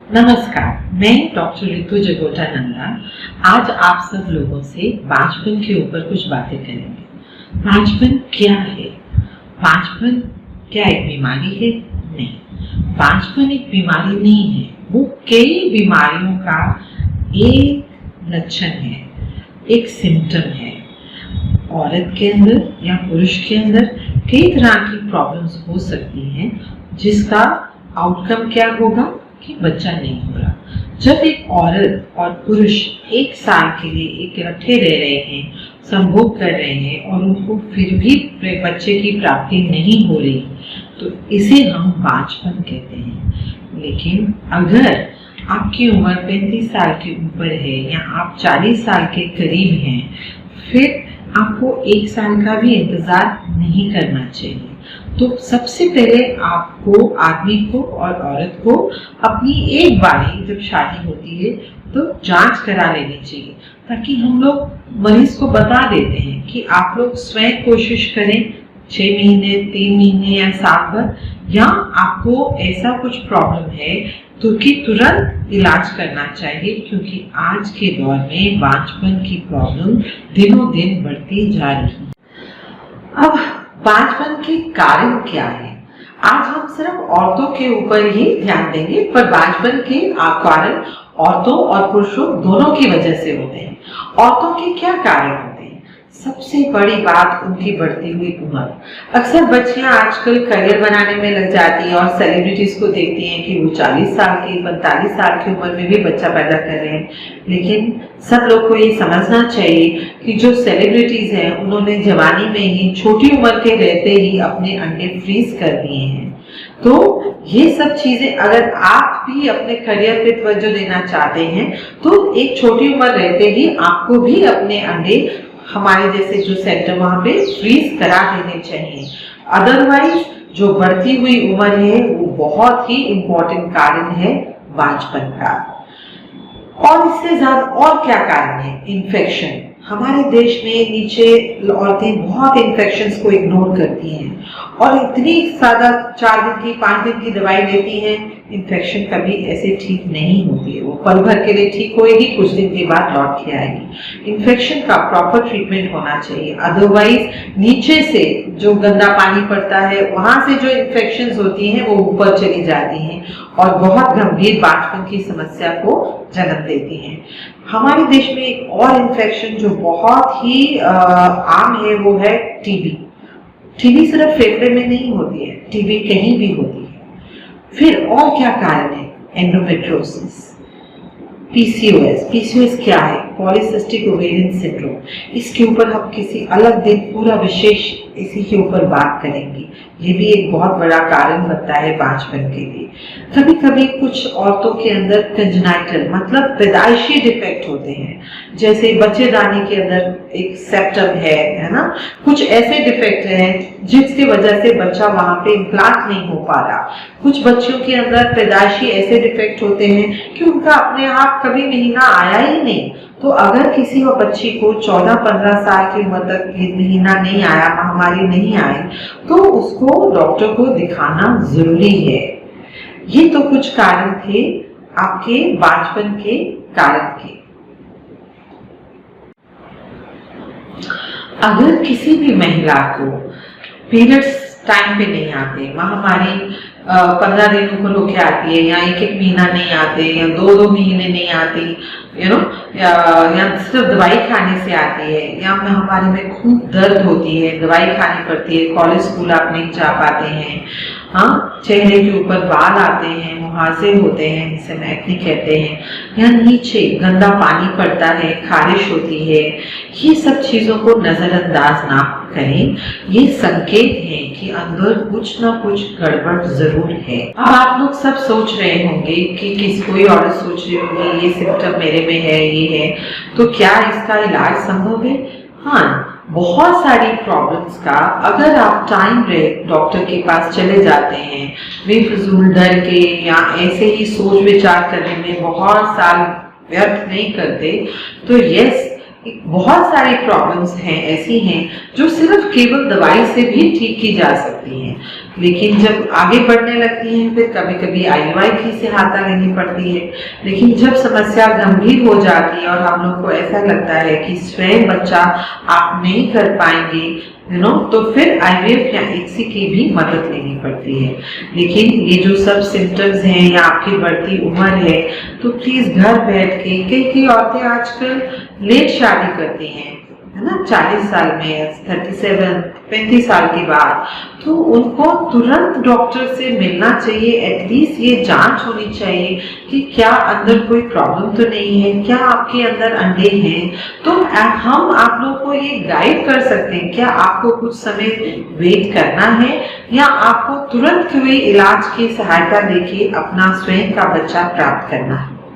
नमस्कार, मैं डॉक्टर रितु जगोटा नंदा आज आप सब लोगों से बांझपन के ऊपर कुछ बातें करेंगे। बांझपन क्या है? बांझपन क्या एक बीमारी है? नहीं, बांझपन एक बीमारी नहीं है, वो कई बीमारियों का एक लक्षण है, एक सिम्टम है। औरत के अंदर या पुरुष के अंदर कई तरह की प्रॉब्लम्स हो सकती हैं, जिसका आउटकम क्या होगा कि बच्चा नहीं हो रहा। जब एक औरत और पुरुष एक साल के लिए इकट्ठे रह रहे हैं, संभोग कर रहे हैं और उनको फिर भी बच्चे की प्राप्ति नहीं हो रही, तो इसे हम बांझपन कहते हैं। लेकिन अगर आपकी उम्र 35 साल के ऊपर है या आप 40 साल के करीब हैं, फिर आपको एक साल का भी इंतजार नहीं करना चाहिए। तो सबसे पहले आपको आदमी को और औरत को अपनी एक बारी जब शादी होती है तो जांच करा लेनी चाहिए, ताकि हम लोग मरीज को बता देते हैं कि आप लोग स्वयं कोशिश करें 6 महीने, 3 महीने या साल भर, या आपको ऐसा कुछ प्रॉब्लम है तो कि तुरंत इलाज करना चाहिए, क्योंकि आज के दौर में बांझपन की प्रॉब्लम दिनों दिन बढ़ती जा रही है। अब बांझपन के कारण क्या है? आज हम सिर्फ औरतों के ऊपर ही ध्यान देंगे, पर बांझपन के कारण औरतों और पुरुषों दोनों की वजह से होते हैं। औरतों के क्या कारण होते हैं? सबसे बड़ी बात उनकी बढ़ती हुई उम्र। अक्सर बच्चियां आजकल करियर बनाने में लग जाती हैं और सेलिब्रिटीज को देखती हैं कि वो 40 साल की 45 साल की उम्र में भी बच्चा पैदा कर रहे हैं। लेकिन सब लोग को ये समझना चाहिए कि जो सेलिब्रिटीज हैं उन्होंने जवानी में ही छोटी उम्र के रहते ही अपने अंडे फ्रीज कर दिए हैं। तो ये सब चीजें अगर आप भी अपने करियर पे तवज्जो देना चाहते हैं तो एक छोटी उम्र रहते ही आपको भी अपने अंडे हमारे जैसे जो सेंटर वहां पे फ्रीज करा देने चाहिए। अदरवाइज जो बढ़ती हुई उम्र है वो बहुत ही इम्पोर्टेंट कारण है बांझपन का। और इससे ज्यादा और क्या कारण है? इन्फेक्शन। हमारे देश में नीचे औरतें बहुत इन्फेक्शंस को इग्नोर करती हैं और इतनी ज्यादा 4 दिन की 5 दिन की दवाई लेती हैं, इन्फेक्शन कभी ऐसे ठीक नहीं होती है। वो पल भर के लिए ठीक होएगी, कुछ दिन के बाद लौट के आएगी। इन्फेक्शन का प्रॉपर ट्रीटमेंट होना चाहिए, अदरवाइज नीचे से जो गंदा पानी पड़ता है वहां से जो इन्फेक्शंस होती हैं वो ऊपर चली जाती हैं और बहुत गंभीर बांझपन की समस्या को जन्म देती हैं। हमारे देश में एक और इन्फेक्शन जो बहुत ही आम है वो है टीबी। टीबी सिर्फ फेफड़े में नहीं होती है, टीबी कहीं भी होती है। फिर और क्या कारण है? एंडोमेट्रियोसिस, पीसीओएस क्या है? Polycystic ovarian syndrome. इसके ऊपर हम किसी अलग दिन पूरा विशेष इसी के ऊपर बात करेंगे। ये भी एक बहुत बड़ा कारण बनता है बांझपन के लिए। कभी कभी कुछ औरतों के अंदर कंजेनाइटल मतलब पैदाइशी डिफेक्ट होते हैं, जैसे बच्चेदानी के अंदर एक सेप्टम है ना, कुछ ऐसे डिफेक्ट हैं जिसकी वजह से बच्चा वहां पे इम्प्लांट नहीं हो पा रहा। कुछ बच्चियों के अंदर पैदाइशी ऐसे डिफेक्ट होते हैं कि उनका अपने आप कभी महीना आया ही नहीं। तो अगर किसी बच्ची को 14-15 साल की उम्र तक महीना नहीं आया, महामारी नहीं आई, तो उसको डॉक्टर को दिखाना जरूरी है। ये तो कुछ कारण थे आपके बांझपन के कारण के। अगर किसी भी महिला को पीरियड्स टाइम पे नहीं आते, महामारी 15 दिनों को रोके आती है या 1-1 महीना नहीं आते या 2-2 महीने नहीं आती, या सिर्फ दवाई खाने से आती है, या महामारी में खूब दर्द होती है, दवाई खानी पड़ती है, कॉलेज स्कूल आप नहीं जा पाते हैं, हाँ, चेहरे के ऊपर बाल आते हैं, मुहासे होते हैं जिसे एक्ने कहते हैं, या नीचे गंदा पानी पड़ता है, खारिश होती है, ये सब चीजों को नजरअंदाज ना करें। ये संकेत है कि अंदर कुछ ना कुछ गड़बड़ जरूर है। अब आप लोग सब सोच रहे होंगे कि कोई औरत सोच रही होगी ये सिम्टम मेरे में है, ये है, तो क्या इसका इलाज संभव है? हाँ, बहुत सारी प्रॉब्लम्स का अगर आप टाइम पे डॉक्टर के पास चले जाते हैं, बेफिजूल डर के या ऐसे ही सोच विचार करने में बहुत साल व्यर्थ नहीं करते, तो यस, बहुत सारी प्रॉब्लम्स हैं ऐसी हैं जो सिर्फ केवल दवाई से भी ठीक की जा सकती हैं। लेकिन जब आगे बढ़ने लगती हैं फिर कभी कभी IUI की सहायता लेनी पड़ती है। लेकिन जब समस्या गंभीर हो जाती है और हम लोग को ऐसा लगता है कि स्वयं बच्चा आप नहीं कर पाएंगे तो फिर IVF या ICSI की भी मदद लेनी पड़ती है। लेकिन ये जो सब सिम्टम्स हैं या आपकी बढ़ती उम्र है तो प्लीज घर बैठ के, कई औरतें आजकल लेट शादी करती हैं, है ना, 40 साल में, 37, 35 साल के बाद, तो उनको तुरंत डॉक्टर से मिलना चाहिए। एटलीस्ट ये जांच होनी चाहिए कि क्या अंदर कोई प्रॉब्लम तो नहीं है, क्या आपके अंदर अंडे हैं। तो हम आप लोग को ये गाइड कर सकते हैं, क्या आपको कुछ समय वेट करना है या आपको तुरंत कोई इलाज की सहायता लेके अपना स्वयं का बच्चा प्राप्त करना है।